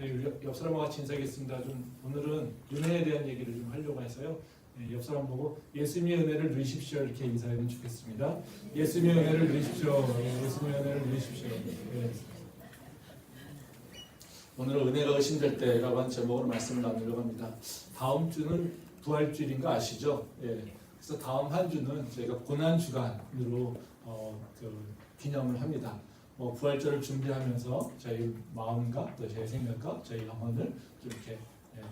옆 사람과 같이 인사하겠습니다. 오늘은 은혜에 대한 얘기를 좀 하려고 해서요. 옆 사람 보고 예수님의 은혜를 누리십시오 이렇게 인사하면 좋겠습니다. 예수님의 은혜를 누리십시오. 예수님의 은혜를 누리십시오. 네. 오늘은 은혜가 의심될 때라고 하는 제목으로 말씀을 나누려고 합니다. 다음 주는 부활주일인 거 아시죠? 예. 그래서 다음 한 주는 저희가 고난 주간으로 기념을 합니다. 부활절을 준비하면서 저희 마음과 또 저희 생각과 저희 영혼을 이렇게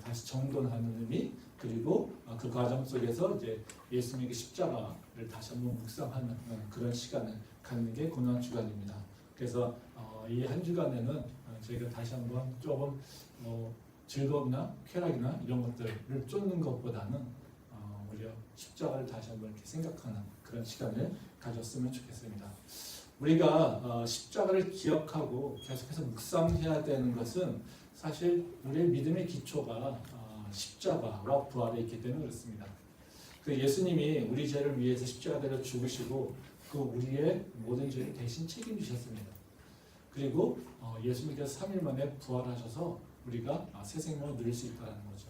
다시 정돈하는 의미, 그리고 그 과정 속에서 이제 예수님의 십자가를 다시 한번 묵상하는 그런 시간을 갖는 게 고난 주간입니다. 그래서 이 한 주간에는 저희가 다시 한번 조금 즐거움이나 쾌락이나 이런 것들을 쫓는 것보다는 오히려 십자가를 다시 한번 이렇게 생각하는 그런 시간을 가졌으면 좋겠습니다. 우리가 십자가를 기억하고 계속해서 묵상해야 되는 것은 사실 우리의 믿음의 기초가 십자가와 부활에 있기 때문에 그렇습니다. 그 예수님이 우리 죄를 위해서 십자가대로 죽으시고 그 우리의 모든 죄를 대신 책임지셨습니다. 그리고 예수님께서 3일 만에 부활하셔서 우리가 새 생명을 누릴 수 있다는 거죠.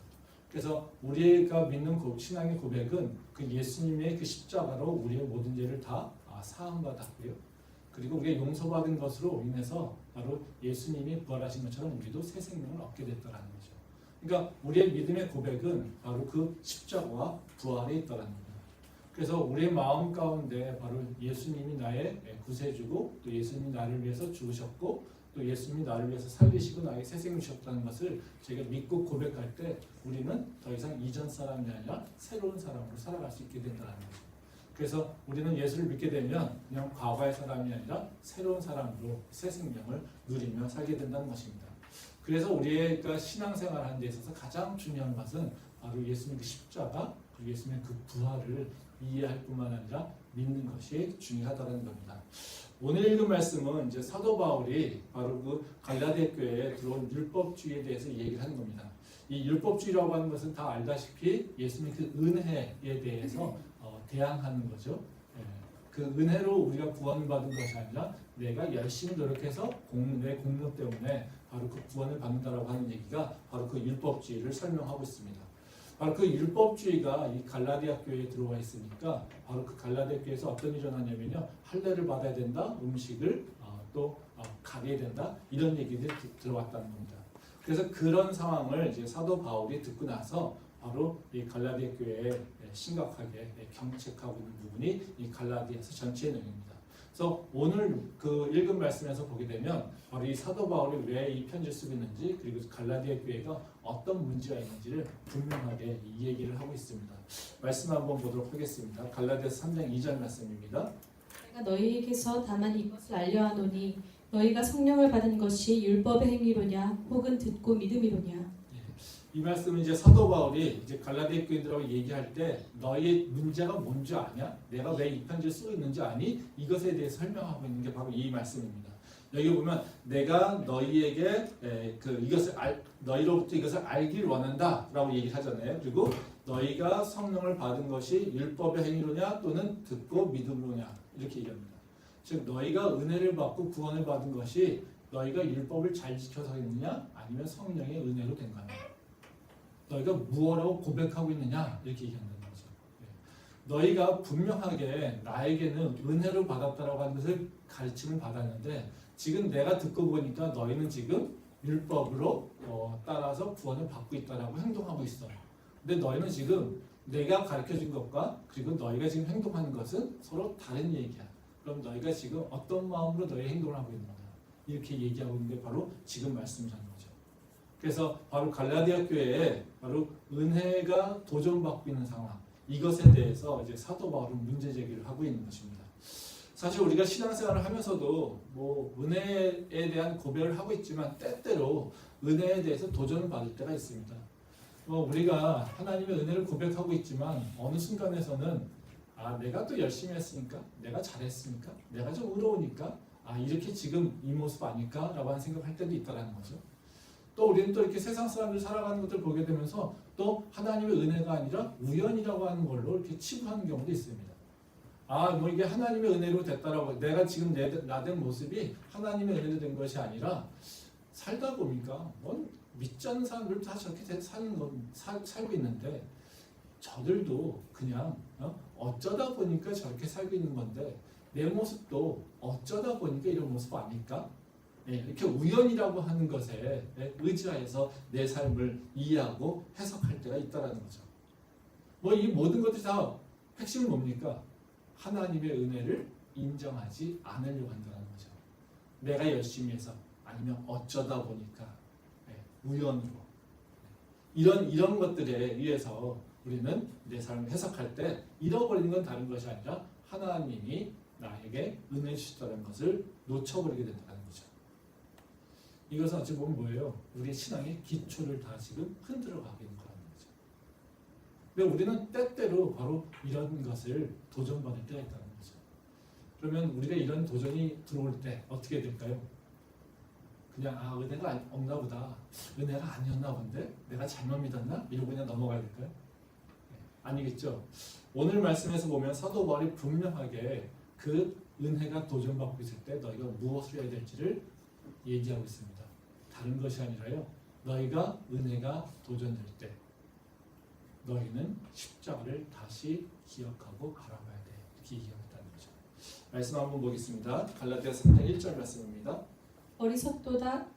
그래서 우리가 믿는 신앙의 고백은 그 예수님의 그 십자가로 우리의 모든 죄를 다 사함받았고요. 그리고 우리가 용서받은 것으로 인해서 바로 예수님이 부활하신 것처럼 우리도 새 생명을 얻게 됐다는 거죠. 그러니까 우리의 믿음의 고백은 바로 그 십자가와 부활에 있다는 겁니다. 그래서 우리의 마음 가운데 바로 예수님이 나의 구세주고 또 예수님이 나를 위해서 죽으셨고 또 예수님이 나를 위해서 살리시고 나에게 새 생명을 주셨다는 것을 저희가 믿고 고백할 때 우리는 더 이상 이전 사람이 아니라 새로운 사람으로 살아갈 수 있게 된다는 거죠. 그래서 우리는 예수를 믿게 되면 그냥 과거의 사람이 아니라 새로운 사람으로 새 생명을 누리며 살게 된다는 것입니다. 그래서 우리가 신앙생활하는 데 있어서 가장 중요한 것은 바로 예수님의 그 십자가 그리고 예수님의 그 부활을 이해할 뿐만 아니라 믿는 것이 중요하다는 겁니다. 오늘 읽은 말씀은 이제 사도 바울이 바로 그 갈라디아 교회에 들어온 율법주의에 대해서 얘기를 하는 겁니다. 이 율법주의라고 하는 것은 다 알다시피 예수님의 그 은혜에 대해서 대항하는 거죠. 그 은혜로 우리가 구원을 받은 것이 아니라 내가 열심히 노력해서 내 공로 때문에 바로 그 구원을 받는다라고 하는 얘기가 바로 그 율법주의를 설명하고 있습니다. 바로 그 율법주의가 이 갈라디아 교회에 들어와 있으니까 바로 그 갈라디아 교회에서 어떤 일이 일어나냐면요, 할례를 받아야 된다, 음식을 또 가게 된다, 이런 얘기들이 들어왔다는 겁니다. 그래서 그런 상황을 이제 사도 바울이 듣고 나서 바로 이 갈라디아 교회에 심각하게 경책하고 있는 부분이 이 갈라디아서 전체의 내용입니다. 그래서 오늘 그 읽은 말씀에서 보게 되면 바로 이 사도 바울이 왜 이 편지를 쓰고 있는지, 그리고 갈라디아 교회가 어떤 문제가 있는지를 분명하게 이 얘기를 하고 있습니다. 말씀 한번 보도록 하겠습니다. 갈라디아서 3장 2절 말씀입니다. 내가 너희에게서 다만 이것을 알려하노니 너희가 성령을 받은 것이 율법의 행위로냐 혹은 듣고 믿음이로냐. 이 말씀은 이제 사도 바울이 이제 갈라디아 교인들하고 얘기할 때 너희의 문제가 뭔지 아냐? 내가 왜 이 편지를 쓰고 있는지 아니? 이것에 대해서 설명하고 있는 게 바로 이 말씀입니다. 여기 보면 내가 너희에게 너희로부터 이것을 알길 원한다라고 얘기를 하잖아요. 그리고 너희가 성령을 받은 것이 율법의 행위로냐 또는 듣고 믿음으로냐 이렇게 얘기합니다. 즉 너희가 은혜를 받고 구원을 받은 것이 너희가 율법을 잘 지켜서 있느냐 아니면 성령의 은혜로 된 거냐. 너희가 무엇라고 고백하고 있느냐 이렇게 얘기한다는 거죠. 너희가 분명하게 나에게는 은혜로 받았다라고 하는 것을 가르침을 받았는데 지금 내가 듣고 보니까 너희는 지금 율법으로 따라서 구원을 받고 있다라고 행동하고 있어요. 근데 너희는 지금 내가 가르쳐준 것과 그리고 너희가 지금 행동하는 것은 서로 다른 얘기야. 그럼 너희가 지금 어떤 마음으로 너희 행동을 하고 있는 거냐 이렇게 얘기하고 있는 게 바로 지금 말씀이라는 거죠. 그래서 바로 갈라디아 교회에 바로 은혜가 도전받고 있는 상황, 이것에 대해서 이제 사도 바울은 문제 제기를 하고 있는 것입니다. 사실 우리가 신앙생활을 하면서도 은혜에 대한 고백을 하고 있지만 때때로 은혜에 대해서 도전을 받을 때가 있습니다. 우리가 하나님의 은혜를 고백하고 있지만 어느 순간에서는 내가 또 열심히 했으니까, 내가 잘했으니까, 내가 좀 의로우니까 이렇게 지금 이 모습 아닐까? 라고 하는 생각을 할 때도 있다는 거죠. 또 우리는 또 이렇게 세상 사람들 살아가는 것들을 보게 되면서 또 하나님의 은혜가 아니라 우연이라고 하는 걸로 이렇게 치부하는 경우도 있습니다. 이게 하나님의 은혜로 됐다라고, 내가 지금 나된 모습이 하나님의 은혜로 된 것이 아니라 살다 보니까 뭔 믿지 않는 사람들도 다 저렇게 살고 있는데 저들도 그냥 어쩌다 보니까 저렇게 살고 있는 건데 내 모습도 어쩌다 보니까 이런 모습 아닐까? 이렇게 우연이라고 하는 것에 의지하여서 내 삶을 이해하고 해석할 때가 있다라는 거죠. 뭐 이 모든 것들이 다 핵심은 뭡니까? 하나님의 은혜를 인정하지 않으려고 한다는 거죠. 내가 열심히 해서 아니면 어쩌다 보니까 우연으로 이런 것들에 의해서 우리는 내 삶을 해석할 때 잃어버리는 건 다른 것이 아니라 하나님이 나에게 은혜 주셨다는 것을 놓쳐버리게 된다는 거죠. 이것은 어찌 보면 뭐예요? 우리의 신앙의 기초를 다 지금 흔들어가게 되는 거라는 거죠. 근데 우리는 때때로 바로 이런 것을 도전받을 때가 있다는 거죠. 그러면 우리가 이런 도전이 들어올 때 어떻게 될까요? 그냥 은혜가 없나 보다. 은혜가 아니었나 본데? 내가 잘못 믿었나? 이러고 그냥 넘어가야 될까요? 아니겠죠. 오늘 말씀에서 보면 사도 바울이 분명하게 그 은혜가 도전받고 있을 때 너희가 무엇을 해야 될지를 얘기하고 있습니다. 다른 것이 아니라요. 너희가 은혜가 도전될 때 너희는 십자가를 다시 기억하고 바라봐야 돼. 이렇게 얘기하고 있다는 거죠. 말씀 한번 보겠습니다. 갈라디아 3장 1절 말씀입니다. 어리석도다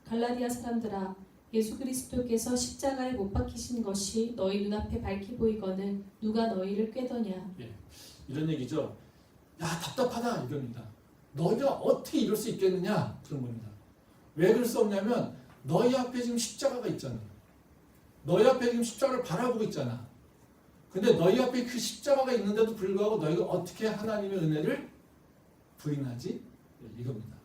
갈라디아 사람들아 예수 그리스도께서 십자가에 못 박히신 것이 너희 눈앞에 밝히 보이거늘 누가 너희를 꾀더냐. 이런 얘기죠. 야 답답하다 이겁니다. 너희가 어떻게 이럴 수 있겠느냐 그런 겁니다. 왜 그럴 수 없냐면 너희 앞에 지금 십자가가 있잖아요. 너희 앞에 지금 십자가를 바라보고 있잖아. 근데 너희 앞에 그 십자가가 있는데도 불구하고 너희가 어떻게 하나님의 은혜를 부인하지? 이겁니다.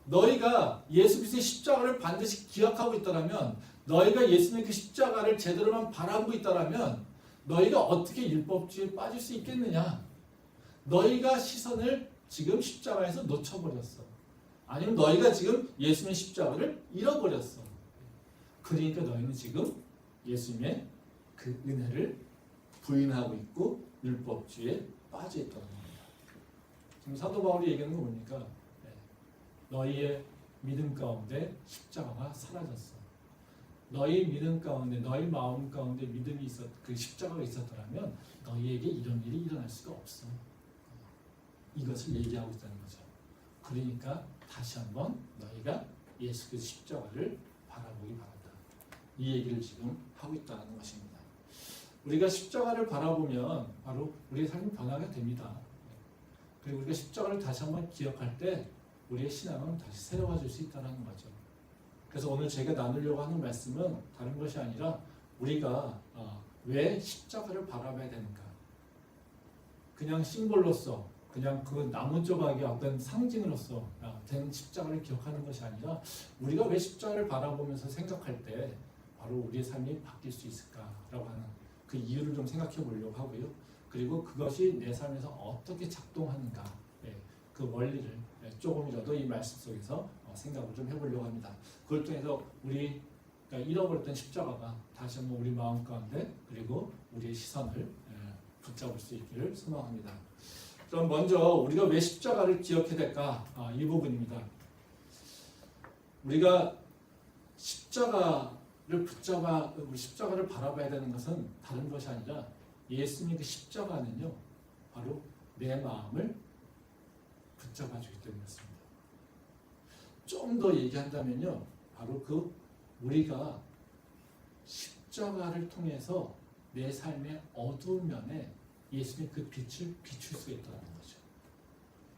너희가 예수 그리스도의 십자가를 반드시 기억하고 있다면 너희가 예수님의 그 십자가를 제대로만 바라보고 있다면 너희가 어떻게 율법주의에 빠질 수 있겠느냐? 너희가 시선을 지금 십자가에서 놓쳐버렸어. 아니면 너희가 지금 예수님의 십자가를 잃어버렸어. 그러니까 너희는 지금 예수님의 그 은혜를 부인하고 있고 율법주의에 빠져 있다는 겁니다. 지금 사도 바울이 얘기하는 건 뭡니까? 너희의 믿음 가운데 십자가가 사라졌어. 너희 믿음 가운데, 너희 마음 가운데 믿음이 그 십자가가 있었더라면 너희에게 이런 일이 일어날 수가 없어. 이것을 얘기하고 있다는 거죠. 그러니까 다시 한번 너희가 예수 그 십자가를 바라보기 바란다. 이 얘기를 지금 하고 있다는 것입니다. 우리가 십자가를 바라보면 바로 우리의 삶이 변하게 됩니다. 그리고 우리가 십자가를 다시 한번 기억할 때 우리의 신앙은 다시 새로워질 수 있다는 거죠. 그래서 오늘 제가 나누려고 하는 말씀은 다른 것이 아니라 우리가 왜 십자가를 바라봐야 되는가. 그냥 심볼로서 그냥 그 나무 조각의 어떤 상징으로서 된 십자가를 기억하는 것이 아니라 우리가 왜 십자가를 바라보면서 생각할 때 바로 우리의 삶이 바뀔 수 있을까라고 하는 그 이유를 좀 생각해 보려고 하고요. 그리고 그것이 내 삶에서 어떻게 작동하는가 그 원리를 조금이라도 이 말씀 속에서 생각을 좀 해보려고 합니다. 그걸 통해서 우리가 잃어버렸던 십자가가 다시 한번 우리 마음 가운데 그리고 우리의 시선을 붙잡을 수 있기를 소망합니다. 그럼 먼저 우리가 왜 십자가를 기억해야 될까? 이 부분입니다. 우리가 십자가를 십자가를 바라봐야 되는 것은 다른 것이 아니라 예수님의 그 십자가는요, 바로 내 마음을 붙잡아주기 때문이었습니다. 좀 더 얘기한다면요, 바로 우리가 십자가를 통해서 내 삶의 어두운 면에 예수님의 그 빛을 비출 수 있다는 거죠.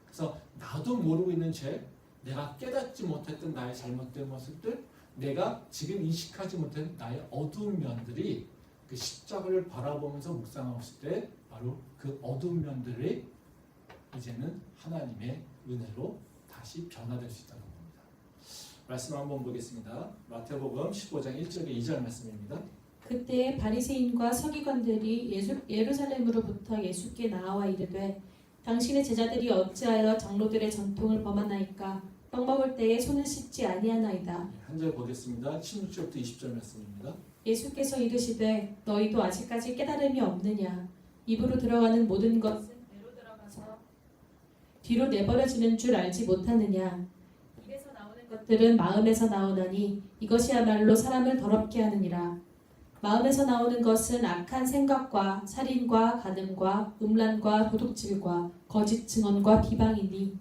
그래서 나도 모르고 있는 죄, 내가 깨닫지 못했던 나의 잘못된 모습들, 내가 지금 인식하지 못한 나의 어두운 면들이 그 십자가를 바라보면서 묵상하고 있을 때 바로 그 어두운 면들이 이제는 하나님의 은혜로 다시 변화될 수 있다는 겁니다. 말씀 한번 보겠습니다. 마태복음 15장 1절에 2절 말씀입니다. 그때 바리새인과 서기관들이 예루살렘으로부터 예수께 나와 이르되 당신의 제자들이 어찌하여 장로들의 전통을 범하나이까 떡 먹을 때에 손을 씻지 아니하나이다. 한 절 보겠습니다. 16절부터 20절 말씀입니다. 예수께서 이르시되 너희도 아직까지 깨달음이 없느냐. 입으로 들어가는 모든 것은 배로 들어가서 뒤로 내버려지는 줄 알지 못하느냐. 입에서 나오는 것들은 마음에서 나오나니 이것이야말로 사람을 더럽게 하느니라. 마음에서 나오는 것은 악한 생각과 살인과 간음과 음란과 도둑질과 거짓 증언과 비방이니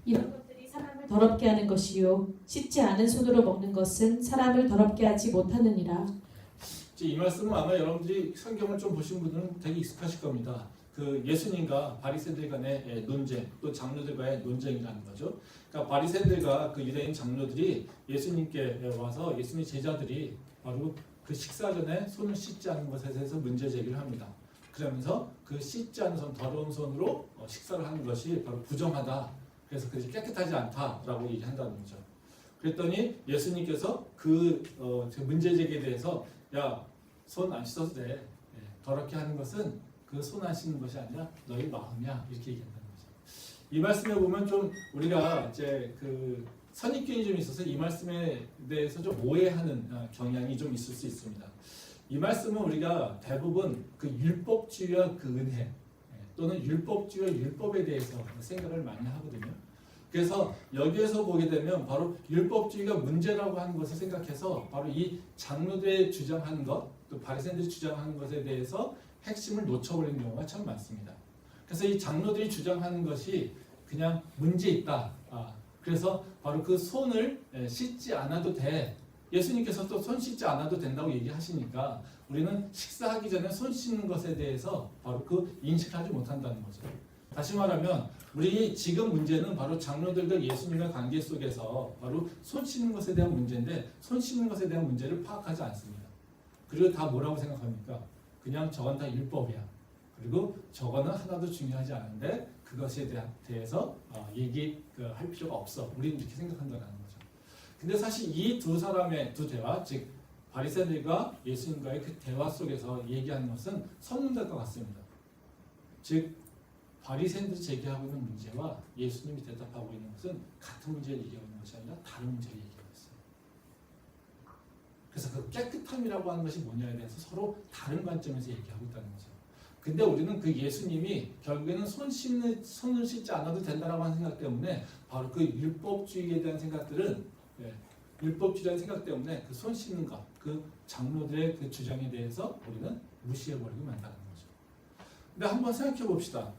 이런 것들이 사람을 더럽게 하는 것이요 씻지 않은 손으로 먹는 것은 사람을 더럽게 하지 못하느니라. 이 말씀은 아마 여러분들이 성경을 좀 보신 분들은 되게 익숙하실 겁니다. 그 예수님과 바리새인들 간의 논쟁, 또 장로들과의 논쟁이라는 거죠. 그러니까 바리새인들과 그 유대인 장로들이 예수님께 와서 예수님 제자들이 바로 그 식사 전에 손을 씻지 않는 것에 대해서 문제 제기를 합니다. 그러면서 그 씻지 않은 손, 더러운 손으로 식사를 하는 것이 바로 부정하다. 그래서 그것이 깨끗하지 않다라고 얘기한다는 거죠. 그랬더니 예수님께서 그 문제 제기에 대해서 야, 손 안 씻어도 돼. 더럽게 하는 것은 그 손 안 씻는 것이 아니라 너희 마음이야. 이렇게 얘기한다는 거죠. 이 말씀에 보면 좀 우리가 이제 그 선입견이 좀 있어서 이 말씀에 대해서 좀 오해하는 경향이 좀 있을 수 있습니다. 이 말씀은 우리가 대부분 그 율법주의와 그 은혜 또는 율법주의와 율법에 대해서 생각을 많이 하거든요. 그래서 여기에서 보게 되면 바로 율법주의가 문제라고 하는 것을 생각해서 바로 이 장로들이 주장하는 것, 또 바리새인들이 주장하는 것에 대해서 핵심을 놓쳐버리는 경우가 참 많습니다. 그래서 이 장로들이 주장하는 것이 그냥 문제 있다. 그래서 바로 그 손을 씻지 않아도 돼. 예수님께서 또 손 씻지 않아도 된다고 얘기하시니까 우리는 식사하기 전에 손 씻는 것에 대해서 바로 그 인식을 하지 못한다는 거죠. 다시 말하면 우리 지금 문제는 바로 장로들과 예수님의 관계 속에서 바로 손 씻는 것에 대한 문제인데 손 씻는 것에 대한 문제를 파악하지 않습니다. 그리고 다 뭐라고 생각합니까? 그냥 저건 다 율법이야. 그리고 저거는 하나도 중요하지 않은데 그것에 대해서 얘기할 필요가 없어. 우리는 이렇게 생각한다는 거죠. 근데 사실 이 두 사람의 두 대화, 즉 바리새인들과 예수님과의 그 대화 속에서 얘기하는 것은 성문대과 같습니다. 즉 바리새인들이 제기하고 있는 문제와 예수님이 대답하고 있는 것은 같은 문제를 얘기하고 있는 것이 아니라 다른 문제를 얘기하고 있어요. 그래서 그 깨끗함이라고 하는 것이 뭐냐에 대해서 서로 다른 관점에서 얘기하고 있다는 거죠. 근데 우리는 그 예수님이 결국에는 손을 씻지 않아도 된다라고 하는 생각 때문에 바로 그 율법주의에 대한 생각들은 율법주의라는 생각 때문에 그 손 씻는 것, 그 장로들의 그 주장에 대해서 우리는 무시해버리고 만다는 거죠. 근데 한번 생각해 봅시다.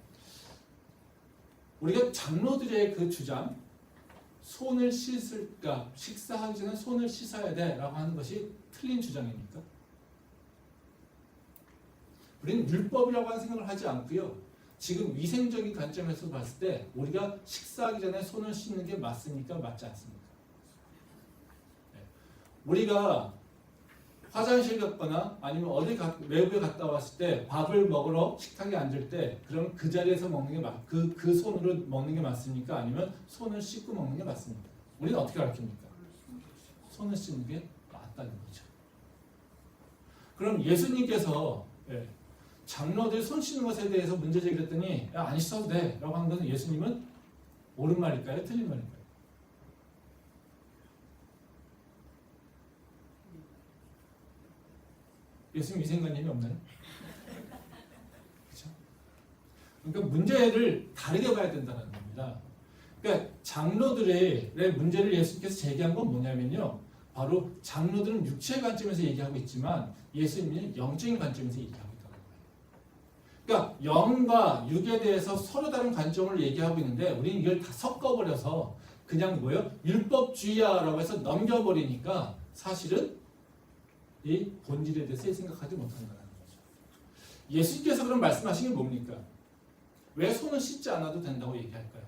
우리가 장로들의 그 주장, 손을 씻을까, 식사하기 전에 손을 씻어야 돼 라고 하는 것이 틀린 주장입니까? 우리는 율법이라고 하는 생각을 하지 않고요. 지금 위생적인 관점에서 봤을 때 우리가 식사하기 전에 손을 씻는 게 맞습니까? 맞지 않습니까? 우리가 화장실 갔거나 아니면 어디 외부에 갔다 왔을 때 밥을 먹으러 식탁에 앉을 때 그럼 그 자리에서 먹는 게 그 손으로 먹는 게 맞습니까? 아니면 손을 씻고 먹는 게 맞습니까? 우리는 어떻게 가르칩니까? 손을 씻는 게 맞다는 거죠. 그럼 예수님께서 장로들 손 씻는 것에 대해서 문제 제기했더니 안 씻어도 돼 라고 하는 것은 예수님은 옳은 말일까요? 틀린 말일까요? 예수님 위생관념이 없나요? 그렇죠? 그러니까 문제를 다르게 봐야 된다는 겁니다. 그러니까 장로들의 문제를 예수님께서 제기한 건 뭐냐면요. 바로 장로들은 육체의 관점에서 얘기하고 있지만 예수님은 영적인 관점에서 얘기하고 있다는 거예요. 그러니까 영과 육에 대해서 서로 다른 관점을 얘기하고 있는데 우리는 이걸 다 섞어버려서 그냥 율법주의야라고 해서 넘겨버리니까 사실은 이 본질에 대해서 생각하지 못한다는 거죠. 예수님께서 그런 말씀하신 게 뭡니까? 왜 손을 씻지 않아도 된다고 얘기할까요?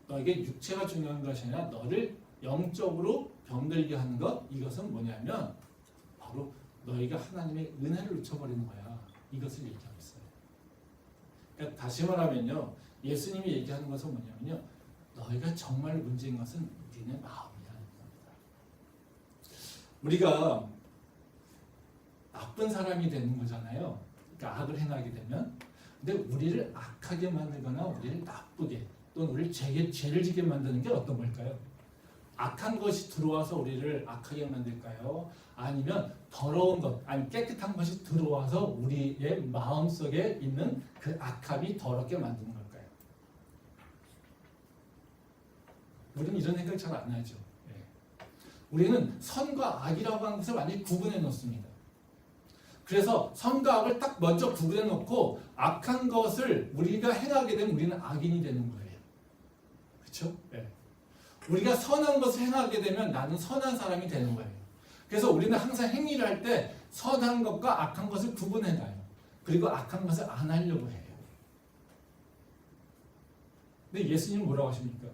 너에게 육체가 중요한 것이 아니라 너를 영적으로 병들게 하는 것, 이것은 뭐냐면 바로 너희가 하나님의 은혜를 놓쳐버리는 거야. 이것을 얘기하고 있어요. 그러니까 다시 말하면요, 예수님이 얘기하는 것은 뭐냐면요, 너희가 정말 문제인 것은 니네 마음이라는 겁니다. 우리가 나쁜 사람이 되는 거잖아요. 그러니까 악을 행하게 되면. 근데 우리를 악하게 만들거나 우리를 나쁘게 또는 우리를 죄를 지게 만드는 게 어떤 걸까요? 악한 것이 들어와서 우리를 악하게 만들까요? 아니면 더러운 것, 아니 깨끗한 것이 들어와서 우리의 마음속에 있는 그 악함이 더럽게 만드는 걸까요? 우리는 이런 생각 잘 안 하죠. 우리는 선과 악이라고 하는 것을 완전히 구분해 놓습니다. 그래서 선과 악을 딱 먼저 구분해 놓고 악한 것을 우리가 행하게 되면 우리는 악인이 되는 거예요. 그렇죠? 네. 우리가 선한 것을 행하게 되면 나는 선한 사람이 되는 거예요. 그래서 우리는 항상 행위를 할 때 선한 것과 악한 것을 구분해 놔요. 그리고 악한 것을 안 하려고 해요. 근데 예수님은 뭐라고 하십니까?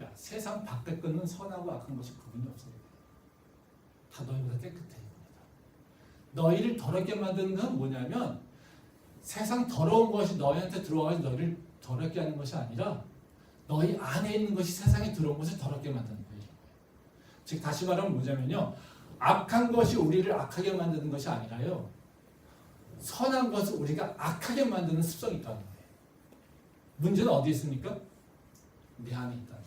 야, 세상 밖에 것은 선하고 악한 것이 구분이 없어요. 다 너희보다 깨끗해. 너희를 더럽게 만드는 건 뭐냐면 세상 더러운 것이 너희한테 들어와서 너희를 더럽게 하는 것이 아니라 너희 안에 있는 것이 세상에 들어온 것을 더럽게 만드는 거예요. 즉 다시 말하면 뭐냐면요. 악한 것이 우리를 악하게 만드는 것이 아니라요. 선한 것을 우리가 악하게 만드는 습성이 있다는 거예요. 문제는 어디 있습니까? 내 안에 있다는 거예요.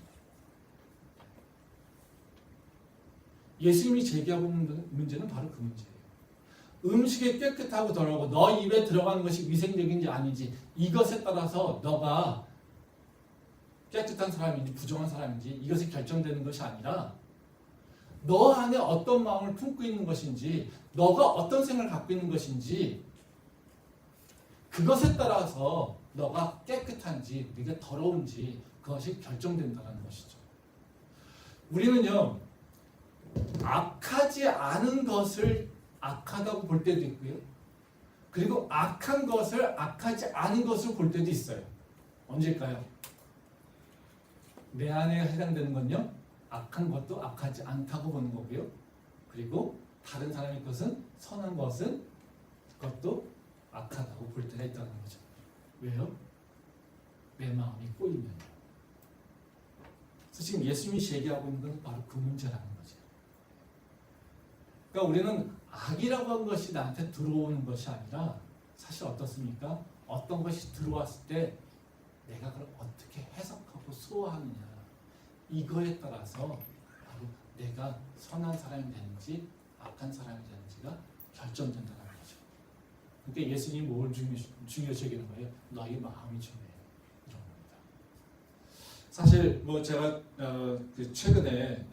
예수님이 제기하고 있는 문제는 바로 그 문제예요. 음식이 깨끗하고 더러우고 너 입에 들어가는 것이 위생적인지 아닌지 이것에 따라서 너가 깨끗한 사람인지 부정한 사람인지 이것이 결정되는 것이 아니라 너 안에 어떤 마음을 품고 있는 것인지 너가 어떤 생각을 갖고 있는 것인지 그것에 따라서 너가 깨끗한지 네가 더러운지 그것이 결정된다는 것이죠. 우리는요 악하지 않은 것을 악하다고 볼 때도 있고요. 그리고 악한 것을 악하지 않은 것으로 볼 때도 있어요. 언제일까요? 내 안에 해당되는 건요. 악한 것도 악하지 않다고 보는 거고요. 그리고 다른 사람의 것은 선한 것은 그것도 악하다고 볼 때가 있다는 거죠. 왜요? 내 마음이 꼬이면요. 그래서 지금 예수님이 제기하고 있는 건 바로 그 문제라는 거죠. 그러니까 우리는 악이라고 하는 것이 나한테 들어오는 것이 아니라 사실 어떻습니까? 어떤 것이 들어왔을 때 내가 그걸 어떻게 해석하고 수호하느냐 이거에 따라서 바로 내가 선한 사람이 되는지 악한 사람이 되는지가 결정된다는 거죠. 그러니까 예수님이 뭘 중요시 여기는 거예요? 너희 마음이 중요해요. 이런 겁니다. 사실 뭐 제가 최근에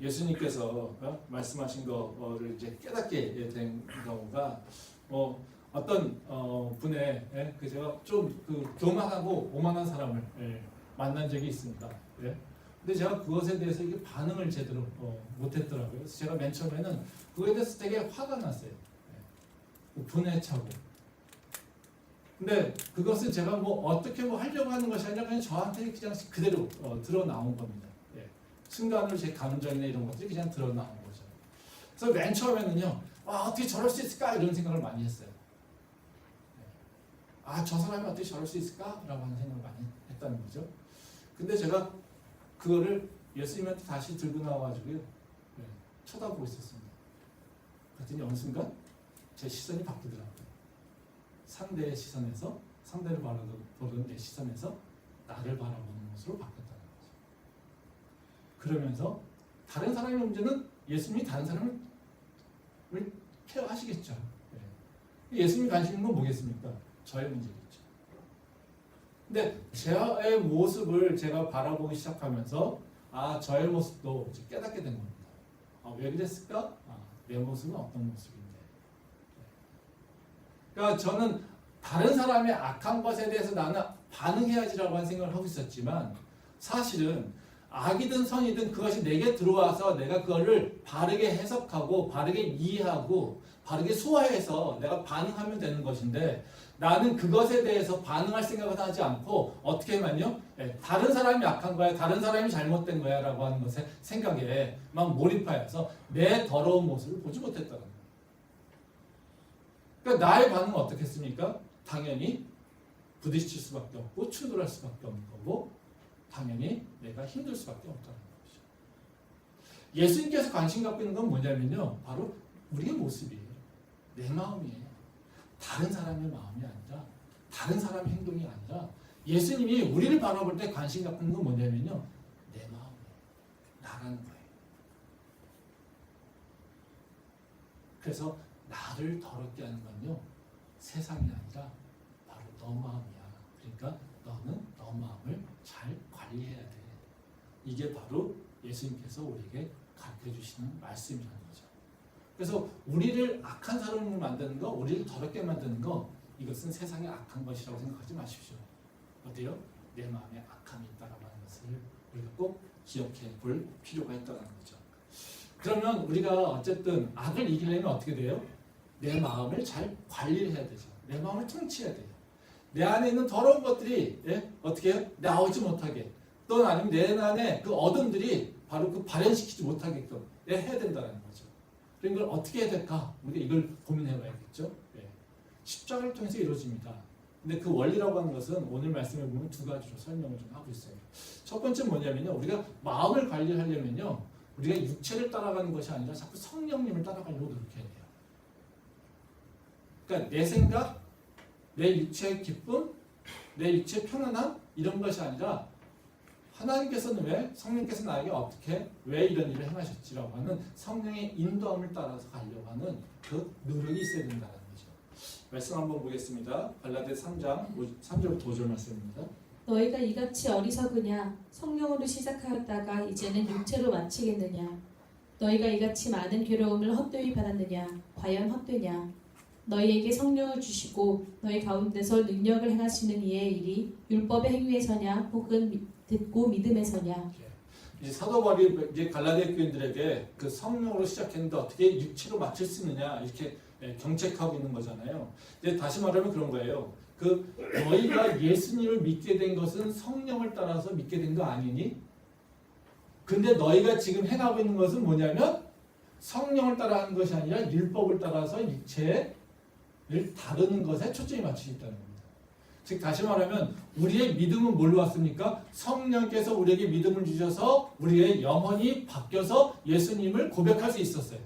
예수님께서 말씀하신 거를 이제 깨닫게 된 경우가 어떤 분의 제가 좀 교만하고 오만한 사람을 만난 적이 있습니다. 근데 제가 그것에 대해서 이게 반응을 제대로 못했더라고요. 그래서 제가 맨 처음에는 그거에 대해서 되게 화가 났어요. 분에 차고. 근데 그것은 제가 어떻게 하려고 하는 것이 아니라 그냥 저한테 그냥 그대로 드러 나온 겁니다. 순간으로 제 감정이나 이런 것들이 그냥 드러나는 거죠. 그래서 맨 처음에는요, 어떻게 저럴 수 있을까 이런 생각을 많이 했어요. 저 사람이 어떻게 저럴 수 있을까라고 하는 생각을 많이 했다는 거죠. 근데 제가 그거를 예수님한테 다시 들고 나와가지고요, 쳐다보고 있었습니다. 그랬더니 어느 순간 제 시선이 바뀌더라고요. 상대의 시선에서 상대를 바라보는 내 시선에서 나를 바라보는 것으로 바뀌었다는 거죠. 그러면서 다른 사람의 문제는 예수님이 다른 사람을 케어하시겠죠. 예수님이 관심 있는 건 뭐겠습니까? 저의 문제겠죠. 근데 저의 모습을 제가 바라보기 시작하면서 저의 모습도 이제 깨닫게 된 겁니다. 왜 그랬을까? 내 모습은 어떤 모습인데. 그러니까 저는 다른 사람의 악한 것에 대해서 나는 반응해야지라고 하는 생각을 하고 있었지만 사실은 악이든 선이든 그것이 내게 들어와서 내가 그거를 바르게 해석하고 바르게 이해하고 바르게 소화해서 내가 반응하면 되는 것인데 나는 그것에 대해서 반응할 생각을 하지 않고 어떻게 하면요? 다른 사람이 악한 거야, 다른 사람이 잘못된 거야 라고 하는 것에 생각에 막 몰입하여서 내 더러운 모습을 보지 못했다는 거예요. 그러니까 나의 반응은 어떻겠습니까? 당연히 부딪힐 수밖에 없고 충돌할 수밖에 없는 거고 당연히 내가 힘들 수밖에 없다는 거죠. 예수님께서 관심 갖고 있는 건 뭐냐면요. 바로 우리의 모습이에요. 내 마음이에요. 다른 사람의 마음이 아니라 다른 사람의 행동이 아니라 예수님이 우리를 바라볼 때 관심 갖고 있는 건 뭐냐면요. 내 마음이에요. 나라는 거예요. 그래서 나를 더럽게 하는 건요. 세상이 아니라 바로 너 마음이야. 그러니까 너는 너 마음을 잘 관리해야 돼. 이게 바로 예수님께서 우리에게 가르쳐 주시는 말씀이라는 거죠. 그래서 우리를 악한 사람으로 만드는 거, 우리를 더럽게 만드는 거, 이것은 세상의 악한 것이라고 생각하지 마십시오. 어때요? 내 마음에 악함이 있다라고 하는 것을 우리가 꼭 기억해 볼 필요가 있다는 거죠. 그러면 우리가 어쨌든 악을 이기려면 어떻게 돼요? 내 마음을 잘 관리를 해야 되죠. 내 마음을 통치해야 돼요. 내 안에 있는 더러운 것들이 어떻게 해요? 나오지 못하게, 또는 아니면 내 안에 그 어둠들이 바로 그 발현시키지 못하게끔 해야 된다는 거죠. 그런 걸 어떻게 해야 될까? 우리가 이걸 고민해 봐야겠죠. 십자가를 통해서 이루어집니다. 근데 그 원리라고 하는 것은 오늘 말씀에 보면 두 가지로 설명을 좀 하고 있어요. 첫 번째 뭐냐면요, 우리가 마음을 관리하려면요, 우리가 육체를 따라가는 것이 아니라 자꾸 성령님을 따라가려고 노력해야 돼요. 그러니까 내 생각, 내 육체의 기쁨, 내 육체의 편안함, 이런 것이 아니라 하나님께서는 왜, 성령께서 나에게 어떻게, 왜 이런 일을 행하셨지라고 하는 성령의 인도함을 따라서 가려고 하는 그 노력이 있어야 된다는 거죠. 말씀 한번 보겠습니다. 갈라디아 3장 3절부터 5절 말씀입니다. 너희가 이같이 어리석으냐? 성령으로 시작하였다가 이제는 육체로 마치겠느냐? 너희가 이같이 많은 괴로움을 헛되이 받았느냐? 과연 헛되냐? 너희에게 성령을 주시고 너희 가운데서 능력을 행하시는 이의 일이 율법의 행위에서냐 혹은 듣고 믿음에서냐? 이제 사도 바울이 이제 갈라디아 교인들에게 그 성령으로 시작했는데 어떻게 육체로 마칠 수 있느냐 이렇게 경책하고 있는 거잖아요. 이제 다시 말하면 그런 거예요. 그 너희가 예수님을 믿게 된 것은 성령을 따라서 믿게 된 거 아니니? 근데 너희가 지금 행하고 있는 것은 뭐냐면 성령을 따라 하는 것이 아니라 율법을 따라서 육체를 다루는 것에 초점이 맞추고 있다는 겁니다. 즉 다시 말하면 우리의 믿음은 뭘로 왔습니까? 성령께서 우리에게 믿음을 주셔서 우리의 영혼이 바뀌어서 예수님을 고백할 수 있었어요.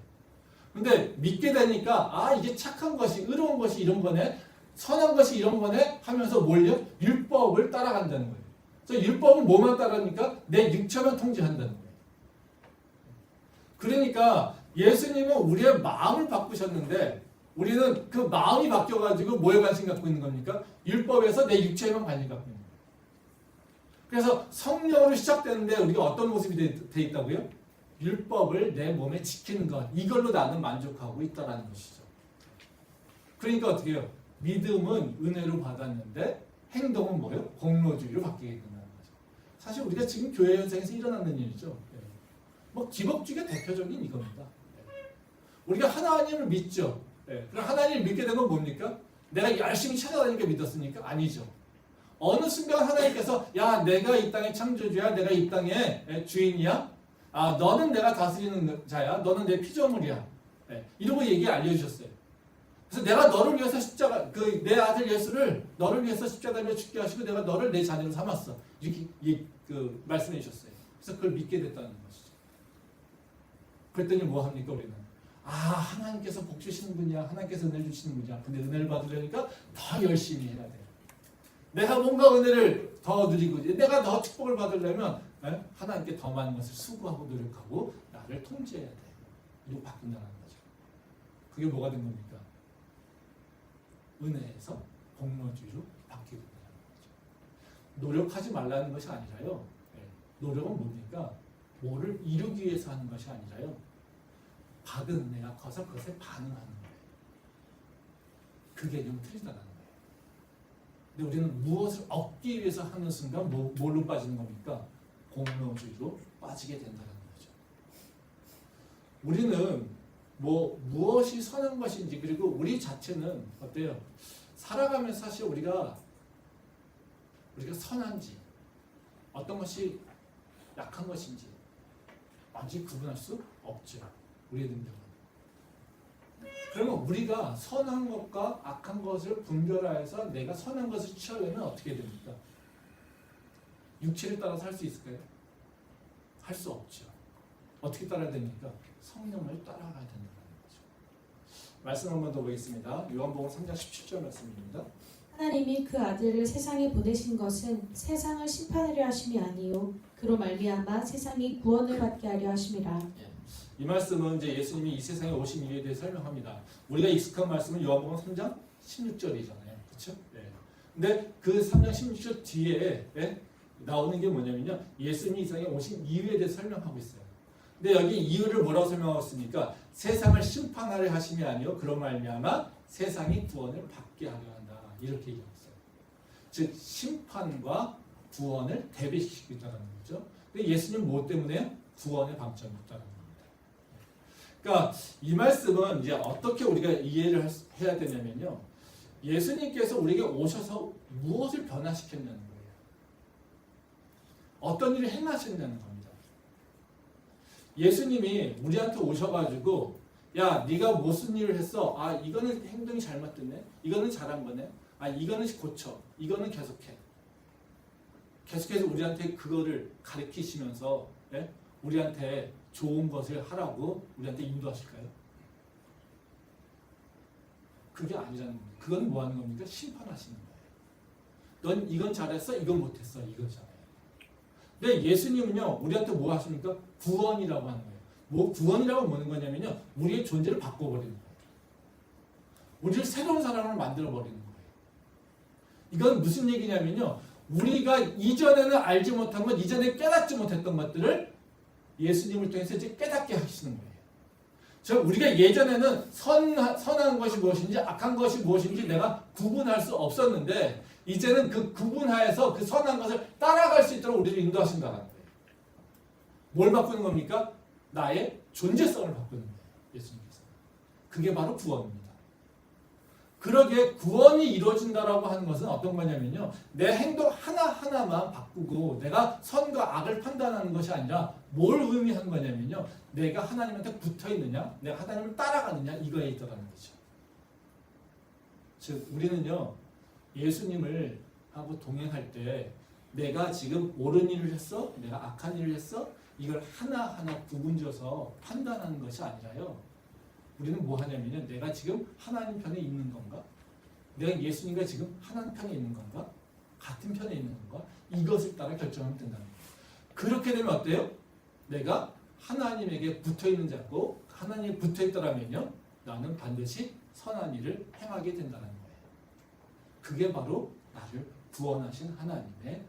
근데 믿게 되니까 아 이게 착한 것이 의로운 것이 이런 거네, 선한 것이 이런 거네 하면서 뭘요? 율법을 따라간다는 거예요. 그래서 율법은 뭐만 따라합니까? 내 육체만 통제한다는 거예요. 그러니까 예수님은 우리의 마음을 바꾸셨는데 우리는 그 마음이 바뀌어가지고 뭐에 관심 갖고 있는 겁니까? 율법에서 내 육체에만 관심 갖고 있는 거예요. 그래서 성령으로 시작되는데 우리가 어떤 모습이 돼 있다고요? 율법을 내 몸에 지키는 것, 이걸로 나는 만족하고 있다는 것이죠. 그러니까 어떻게 해요? 믿음은 은혜로 받았는데 행동은 뭐예요? 공로주의로 바뀌게 된다는 거죠. 사실 우리가 지금 교회 현장에서 일어나는 일이죠. 뭐 기복주의가 대표적인 이겁니다. 우리가 하나님을 믿죠. 그럼 하나님을 믿게 되면 뭡니까? 내가 열심히 찾아다니니까 믿었으니까? 아니죠. 어느 순간 하나님께서 야 내가 이 땅의 창조주야, 내가 이 땅의 주인이야, 아 너는 내가 다스리는 자야, 너는 내 피조물이야, 이러고 얘기 알려주셨어요. 그래서 내가 너를 위해서 십자가, 내 아들 예수를 너를 위해서 십자가에 죽게 하시고 내가 너를 내 자녀로 삼았어, 이렇게 말씀해 주셨어요. 그래서 그걸 믿게 됐다는 것이죠. 그랬더니 뭐 합니까 우리는? 아 하나님께서 복 주시는 분이야, 하나님께서 은혜를 주시는 분이야. 근데 은혜를 받으려니까 더 열심히 해야 돼요. 내가 뭔가 은혜를 더 누리고 내가 더 축복을 받으려면 하나님께 더 많은 것을 수고하고 노력하고 나를 통제해야 돼. 이렇게 바뀐다는 거죠. 그게 뭐가 된 겁니까? 은혜에서 공로주의로 바뀌게 된다는 거죠. 노력하지 말라는 것이 아니라요. 노력은 뭡니까? 뭐를 이루기 위해서 하는 것이 아니라요. 받은 은혜가 커서 그것에 반응하는 거예요. 그 개념 틀리다는 거예요. 근데 우리는 무엇을 얻기 위해서 하는 순간 뭘로 빠지는 겁니까? 공로주의로 빠지게 된다는 거죠. 우리는 무엇이 선한 것인지, 그리고 우리 자체는 어때요? 살아가면서 사실 우리가 선한지 어떤 것이 약한 것인지 완전히 구분할 수 없죠. 우리의 능력은. 그러면 우리가 선한 것과 악한 것을 분별하여서 내가 선한 것을 취하려면 어떻게 됩니까? 육체를 따라서 할 수 있을까요? 할 수 없죠. 어떻게 따라야 됩니까? 성령을 따라가야 된다는 거죠. 말씀 한 번 더 보겠습니다. 요한복음 3장 17절 말씀입니다. 하나님이 그 아들을 세상에 보내신 것은 세상을 심판하려 하심이 아니요 그로 말미암아 세상이 구원을 받게 하려 하심이라. 이 말씀은 이제 예수님이 이 세상에 오신 이유에 대해 설명합니다. 우리가 익숙한 말씀은 요한복음 3장 16절이잖아요. 그렇죠? 근데 그 3장 16절 뒤에 나오는 게 뭐냐면요. 예수님이 이 세상에 오신 이유에 대해서 설명하고 있어요. 근데 여기 이유를 뭐라고 설명하고 있습니까? 세상을 심판하려 하심이 아니요 그런 말미암아 세상이 구원을 받게 하려 한다. 이렇게 얘기하고 있어요. 즉 심판과 구원을 대비시키고 있다는 거죠. 근데 예수님 뭐 때문에요? 구원의 방점이 있다는 겁니다. 그러니까 이 말씀은 이제 어떻게 우리가 이해를 해야 되냐면요. 예수님께서 우리에게 오셔서 무엇을 변화시켰냐는 거예요. 어떤 일을 행하셨냐는 겁니다. 예수님이 우리한테 오셔가지고 야 네가 무슨 일을 했어? 아 이거는 행동이 잘못됐네. 이거는 잘한 거네. 아 이거는 고쳐. 이거는 계속해. 계속해서 우리한테 그거를 가르치시면서 예? 우리한테 좋은 것을 하라고 우리한테 인도하실까요? 그게 아니라는 겁니다. 그건 뭐 하는 겁니까? 심판하시는 거예요. 넌 이건 잘했어, 이건 못했어, 이거잖아요. 근데 예수님은요, 우리한테 뭐 하십니까? 구원이라고 하는 거예요. 뭐 구원이라고 뭐는 거냐면요, 우리의 존재를 바꿔버리는 거예요. 우리를 새로운 사람을 만들어버리는 거예요. 이건 무슨 얘기냐면요, 우리가 이전에는 알지 못한 것, 이전에 깨닫지 못했던 것들을 예수님을 통해서 이제 깨닫게 하시는 거예요. 즉 우리가 예전에는 선한 것이 무엇인지 악한 것이 무엇인지 내가 구분할 수 없었는데 이제는 그 구분하에서 그 선한 것을 따라갈 수 있도록 우리를 인도하신다는 거예요. 뭘 바꾸는 겁니까? 나의 존재성을 바꾸는 거예요. 예수님께서. 그게 바로 구원입니다. 그러기에 구원이 이루어진다라고 하는 것은 어떤 거냐면요. 내 행동 하나하나만 바꾸고 내가 선과 악을 판단하는 것이 아니라 뭘 의미하는 거냐면요. 내가 하나님한테 붙어 있느냐, 내가 하나님을 따라가느냐 이거에 있다는 거죠. 즉 우리는요. 예수님을 하고 동행할 때 내가 지금 옳은 일을 했어? 내가 악한 일을 했어? 이걸 하나하나 구분져서 판단하는 것이 아니라요. 우리는 뭐 하냐면요. 내가 지금 하나님 편에 있는 건가? 내가 예수님과 지금 하나님 편에 있는 건가? 같은 편에 있는 건가? 이것을 따라 결정하면 된다는 거예요. 그렇게 되면 어때요? 내가 하나님에게 붙어있는 자고 하나님에 붙어있더라면요. 나는 반드시 선한 일을 행하게 된다는 거예요. 그게 바로 나를 구원하신 하나님의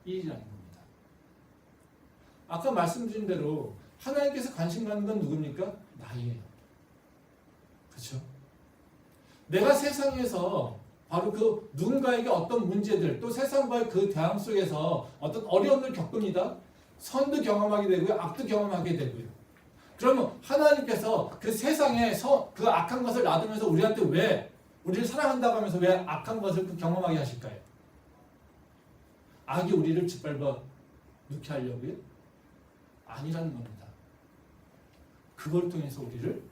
일이라는 겁니다. 아까 말씀드린 대로 하나님께서 관심 갖는 건 누굽니까? 나예요. 그렇죠? 내가 세상에서 바로 그 누군가에게 어떤 문제들 또 세상과의 그 대항 속에서 어떤 어려움을 겪습니다. 선도 경험하게 되고요. 악도 경험하게 되고요. 그러면 하나님께서 그 세상에 그 악한 것을 놔두면서 우리한테 왜 우리를 사랑한다고 하면서 왜 악한 것을 경험하게 하실까요? 악이 우리를 짓밟아 놓게 하려고요? 아니라는 겁니다. 그걸 통해서 우리를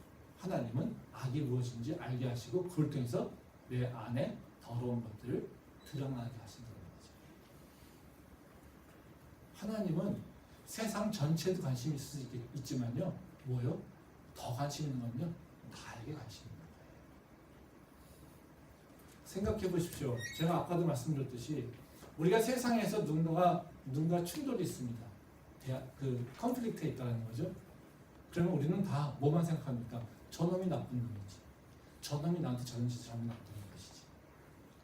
하나님은 악이 무엇인지 알게 하시고 그걸 통해서 내 안에 더러운 것들을 드러나게 하신다는 거죠. 하나님은 세상 전체에도 관심이 있을 수 있지만요. 뭐요? 더 관심 있는 건요. 나에게 관심 있는 거예요. 생각해 보십시오. 제가 아까도 말씀드렸듯이 우리가 세상에서 누군가 충돌이 있습니다. 컨플릭트에 있다는 거죠. 그러면 우리는 다 뭐만 생각합니까? 저놈이 나쁜 놈이지. 저놈이 나한테 저런 짓을 하면 나쁜 것이지.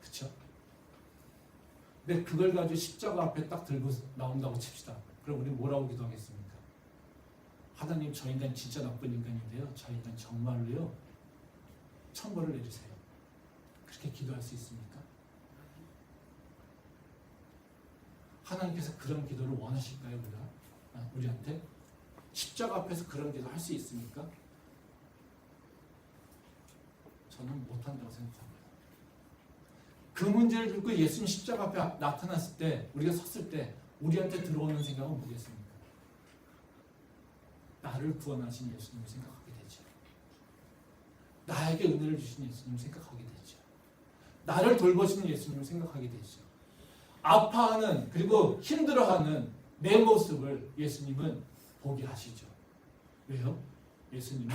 그렇죠? 근데 그걸 가지고 십자가 앞에 딱 들고 나온다고 칩시다. 그럼 우리는 뭐라고 기도하겠습니까? 하나님 저 인간 진짜 나쁜 인간인데요. 저 인간 정말로요. 천벌을 내리세요. 그렇게 기도할 수 있습니까? 하나님께서 그런 기도를 원하실까요? 우리한테? 십자가 앞에서 그런 기도 할 수 있습니까? 저는 못한다고 생각합니다. 그 문제를 들고 예수님 십자가 앞에 나타났을 때 우리가 섰을 때 우리한테 들어오는 생각은 뭐겠습니까? 나를 구원하신 예수님을 생각하게 되죠. 나에게 은혜를 주신 예수님을 생각하게 되죠. 나를 돌보시는 예수님을 생각하게 되죠. 아파하는 그리고 힘들어하는 내 모습을 예수님은 보게 하시죠. 왜요? 예수님은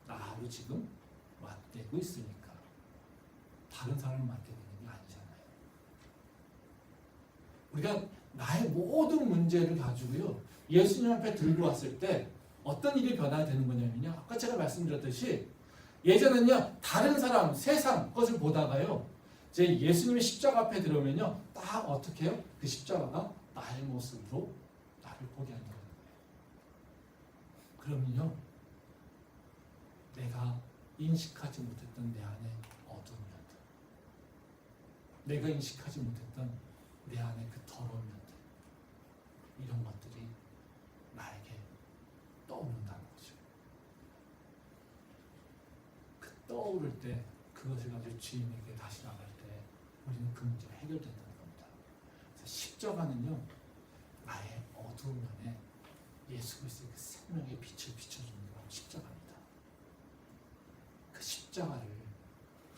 나하고 지금 맞대고 있으니까. 다른 사람을 맞대고 있는 게 아니잖아요. 우리가 나의 모든 문제를 가지고요. 예수님 앞에 들고 왔을 때 어떤 일이 변화되는 거냐면요. 아까 제가 말씀드렸듯이 예전에는요. 다른 사람, 세상 것을 보다가요. 제 예수님의 십자가 앞에 들어오면요. 딱 어떻게 해요? 그 십자가가 나의 모습으로 나를 보게 한다는 거예요. 그러면요, 내가 인식하지 못했던 내 안에 어두운 면들, 내가 인식하지 못했던 내 안에 그 더러운 면들, 이런 것들이 나에게 떠오른다는 거죠. 그 떠오를 때 그것을 가지고 주인에게 다시 나갈 때 우리는 그 문제가 해결된다는 겁니다. 그래서 십자가는요, 나의 어두운 면에 예수 그리스도의 그 생명의 빛을 비춰주는 게 바로 십자가입니다. 그 십자가를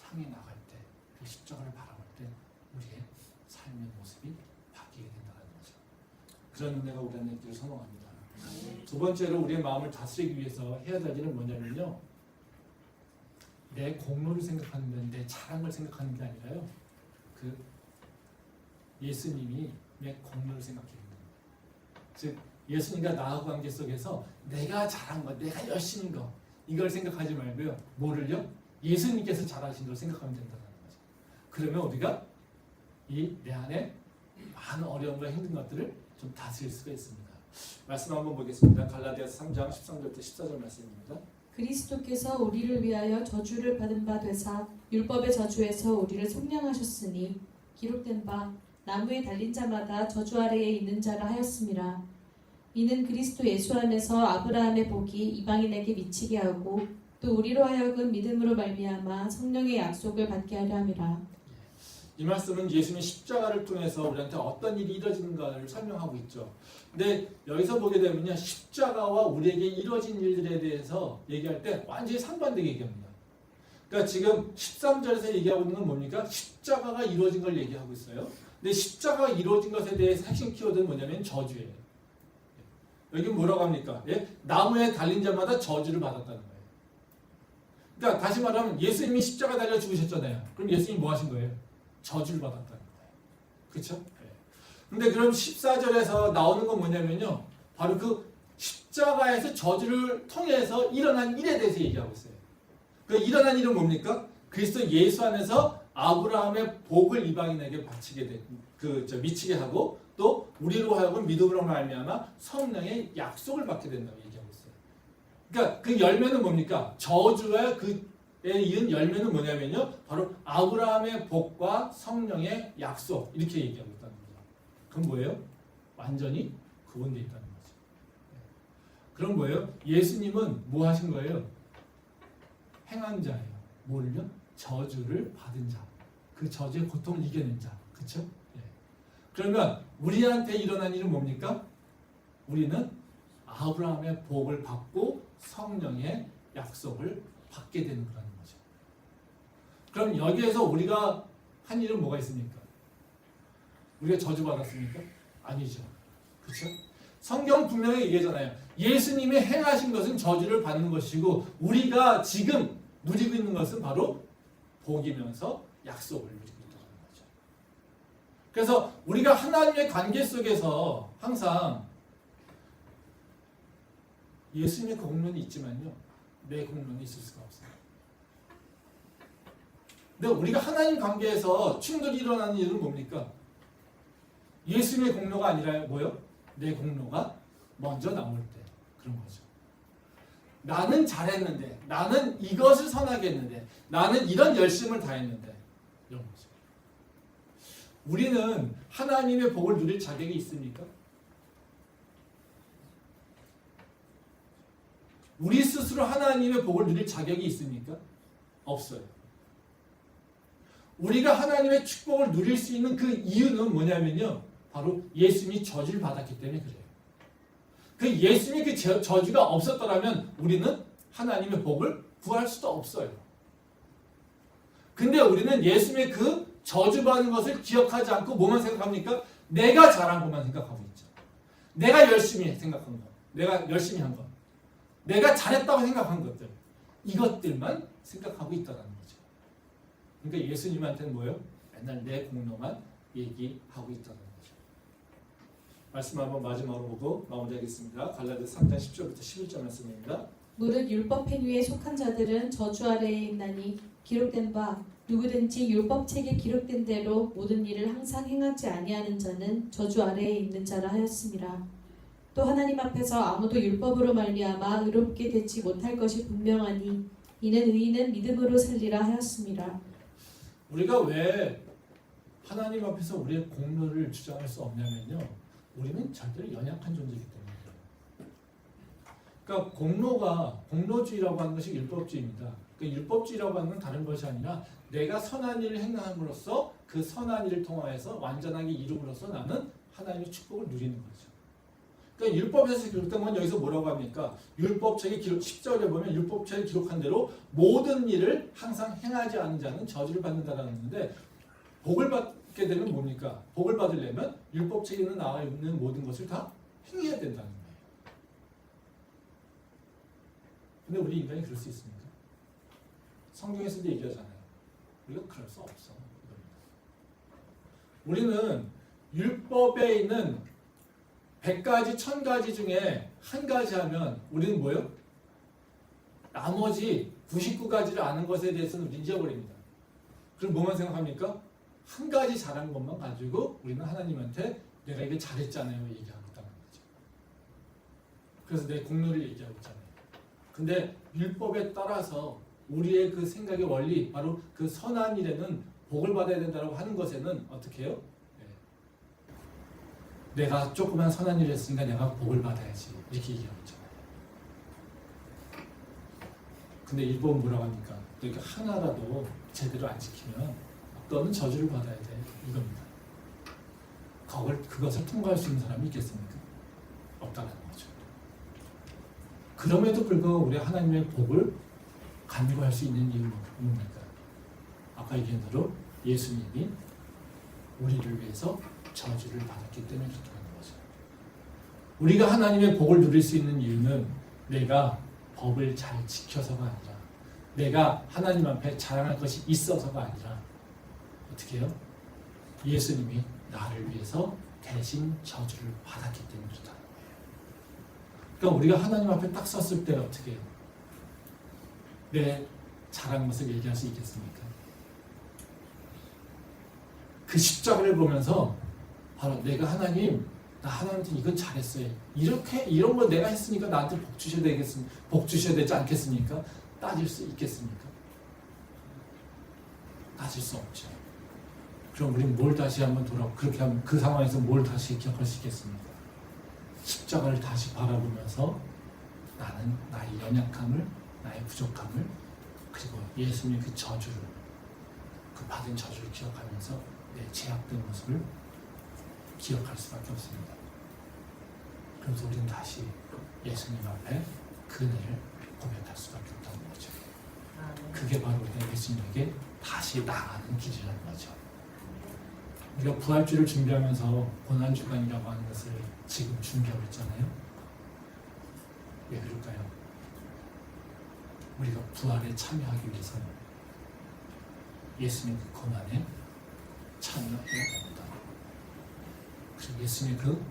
향해 나갈 때, 그 십자가를 바라볼 때 우리의 삶의 모습이 바뀌게 된다는 거죠. 그런 은혜가 우리 안에 있기를 소망합니다. 두 번째로 우리의 마음을 다스리기 위해서 해야 될 일은 뭐냐면요, 내 공로를 생각하는 데, 내 자랑을 생각하는 게 아니라요, 그 예수님이 내 공로를 생각해야 됩니다. 즉 예수님과 나하고 관계 속에서 내가 잘한 것, 내가 열심인 것, 이걸 생각하지 말고요, 뭐를요? 예수님께서 잘하신 걸 생각하면 된다는 거죠. 그러면 우리가 이 내 안에 많은 어려움과 힘든 것들을 좀 다스릴 수가 있습니다. 말씀 한번 보겠습니다. 갈라디아서 3장 13절부터 14절 말씀입니다. 그리스도께서 우리를 위하여 저주를 받은 바 되사 율법의 저주에서 우리를 속량하셨으니 기록된 바 나무에 달린 자마다 저주 아래에 있는 자라 하였음이라. 이는 그리스도 예수 안에서 아브라함의 복이 이방인에게 미치게 하고 또 우리로 하여금 믿음으로 말미암아 성령의 약속을 받게 하려 함이라. 이 말씀은 예수님의 십자가를 통해서 우리한테 어떤 일이 이루어지는가를 설명하고 있죠. 근데 여기서 보게 되면요, 십자가와 우리에게 이루어진 일들에 대해서 얘기할 때 완전히 상반되게 얘기합니다. 그러니까 지금 13절에서 얘기하고 있는 건 뭡니까? 십자가가 이루어진 걸 얘기하고 있어요. 근데 십자가가 이루어진 것에 대해서 핵심 키워드는 뭐냐면 저주예요. 여기 뭐라고 합니까? 예? 나무에 달린 자마다 저주를 받았다는 거예요. 그러니까 다시 말하면 예수님이 십자가 달려 죽으셨잖아요. 그럼 예수님이 뭐 하신 거예요? 저주를 받았다는 거예요. 그렇죠? 근데 그럼 14절에서 나오는 건 뭐냐면요, 바로 그 십자가에서 저주를 통해서 일어난 일에 대해서 얘기하고 있어요. 그 일어난 일은 뭡니까? 그리스도 예수 안에서 아브라함의 복을 이방인에게 바치게 미치게 하고 또 우리로 하여금 믿음으로 말미암아 성령의 약속을 받게 된다고 얘기하고 있어요. 그러니까 그 열매는 뭡니까? 저주와 그에 이은 열매는 뭐냐면요, 바로 아브라함의 복과 성령의 약속, 이렇게 얘기하고 있다는 거죠. 그럼 뭐예요? 완전히 구분되어 있다는 거죠. 그럼 뭐예요? 예수님은 뭐 하신 거예요? 행한 자예요. 뭘요? 저주를 받은 자. 그 저주의 고통을 이겨낸 자. 그렇죠? 그러면 우리한테 일어난 일은 뭡니까? 우리는 아브라함의 복을 받고 성령의 약속을 받게 되는 거라는 거죠. 그럼 여기에서 우리가 한 일은 뭐가 있습니까? 우리가 저주받았습니까? 아니죠. 그렇죠? 성경 분명히 얘기하잖아요. 예수님이 행하신 것은 저주를 받는 것이고 우리가 지금 누리고 있는 것은 바로 복이면서 약속을 누리고 있다는 거죠. 그래서 우리가 하나님의 관계 속에서 항상 예수님의 공로는 있지만요, 내 공로는 있을 수가 없어요. 근데 우리가 하나님 관계에서 충돌이 일어나는 일은 뭡니까? 예수님의 공로가 아니라 뭐요? 내 공로가 먼저 나올 때 그런 거죠. 나는 잘했는데, 나는 이것을 선하게 했는데, 나는 이런 열심을 다했는데, 이런 거죠. 우리는 하나님의 복을 누릴 자격이 있습니까? 우리 스스로 하나님의 복을 누릴 자격이 있습니까? 없어요. 우리가 하나님의 축복을 누릴 수 있는 그 이유는 뭐냐면요, 바로 예수님이 저주를 받았기 때문에 그래요. 그 예수님이 그 저주가 없었더라면 우리는 하나님의 복을 구할 수도 없어요. 근데 우리는 예수님의 그 저주받은 것을 기억하지 않고 뭐만 생각합니까? 내가 잘한 것만 생각하고 있죠. 내가 열심히 생각한 것, 내가 열심히 한 것, 내가 잘했다고 생각한 것들, 이것들만 생각하고 있다는 거죠. 그러니까 예수님한테는 뭐예요? 맨날 내 공로만 얘기하고 있다는 거죠. 말씀 한번 마지막으로 보고 마무리하겠습니다. 갈라디아서 3장 10절부터 11절 말씀입니다. 무릇 율법 행위에 속한 자들은 저주 아래에 있나니 기록된 바 누구든지 율법책에 기록된 대로 모든 일을 항상 행하지 아니하는 자는 저주 아래에 있는 자라 하였습니다. 또 하나님 앞에서 아무도 율법으로 말미암아 의롭게 되지 못할 것이 분명하니 이는 의인은 믿음으로 살리라 하였습니다. 우리가 왜 하나님 앞에서 우리의 공로를 주장할 수 없냐면요, 우리는 절대로 연약한 존재이기 때문이에요. 그러니까 공로주의라고 하는 것이 율법주의입니다. 그러니까 율법주의라고 하는 건 다른 것이 아니라 내가 선한 일을 행함으로써 그 선한 일을 통하여서 완전하게 이룸으로써 나는 하나님의 축복을 누리는 거죠. 그러니까 율법에서 기록된 건 여기서 뭐라고 합니까? 율법책에 기록 10절에 보면 율법책에 기록한 대로 모든 일을 항상 행하지 않는 자는 저주를 받는다라는 건데, 복을 받게 되면 뭡니까? 복을 받으려면 율법책에 나와 있는 모든 것을 다 행해야 된다는 거예요. 근데 우리 인간이 그럴 수 있습니까? 성경에서도 얘기하잖아요. 우리가 그럴 수 없어. 우리는 율법에 있는 100가지, 1000가지 중에 한 가지 하면 우리는 뭐예요? 나머지 99가지를 아는 것에 대해서는 잊어버립니다. 그럼 뭐만 생각합니까? 한 가지 잘한 것만 가지고 우리는 하나님한테 내가 이게 잘했잖아요 얘기하고 있다는 거죠. 그래서 내 공로를 얘기하고 있잖아요. 근데 율법에 따라서 우리의 그 생각의 원리, 바로 그 선한 일에는 복을 받아야 된다고 하는 것에는 어떻게 해요? 내가 조그만 선한 일을 했으니까 내가 복을 받아야지 이렇게 얘기하고 있잖아요. 근데 일본은 뭐라고 합니까? 이렇게 하나라도 제대로 안 지키면 너는 저주를 받아야 돼 이겁니다. 그것을 통과할 수 있는 사람이 있겠습니까? 없다는 거죠. 그럼에도 불구하고 우리 하나님의 복을 간구할 수 있는 이유는 뭡니까? 아까 얘기한 대로 예수님이 우리를 위해서 저주를 받았기 때문에 그렇게 하는 거죠. 우리가 하나님의 복을 누릴 수 있는 이유는 내가 법을 잘 지켜서가 아니라, 내가 하나님 앞에 자랑할 것이 있어서가 아니라 어떻게 해요? 예수님이 나를 위해서 대신 저주를 받았기 때문에 그렇다는 거예요. 그러니까 우리가 하나님 앞에 딱 섰을 때 어떻게 해요? 내 잘한 것을 얘기할 수 있겠습니까? 그 십자가를 보면서 바로 내가 하나님, 나 하나님한테 이건 잘했어요. 이런 걸 내가 했으니까 나한테 복 주셔야 되지 않겠습니까? 따질 수 있겠습니까? 따질 수 없죠. 그럼 우리는 뭘 다시 한번 그렇게 하면 그 상황에서 뭘 다시 기억할 수 있겠습니까? 십자가를 다시 바라보면서 나는 나의 연약함을, 나의 부족함을, 그리고 예수님의 그 저주를, 그 받은 저주를 기억하면서 내 죄악된 모습을 기억할 수밖에 없습니다. 그래서 우리는 다시 예수님 앞에 그 은혜를 고백할 수밖에 없다는 거죠. 그게 바로 우리가 예수님에게 다시 나가는 길이라는 거죠. 우리가 부활주를 준비하면서 고난주간이라고 하는 것을 지금 준비하고 있잖아요. 왜 그럴까요? 우리가 부활에 참여하기 위해서는 예수님의 그 고난에 참여해야 됩니다. 그리고 예수님의 그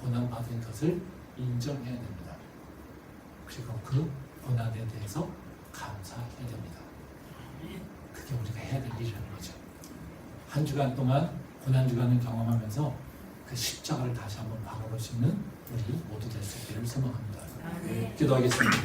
고난받은 것을 인정해야 됩니다. 그리고 그 고난에 대해서 감사해야 됩니다. 그게 우리가 해야 될 일이라는 거죠. 한 주간 동안 고난주간을 경험하면서 그 십자가를 다시 한번 바라볼 수 있는 우리 모두 될 수 있기를 소망합니다. 기도하겠습니다.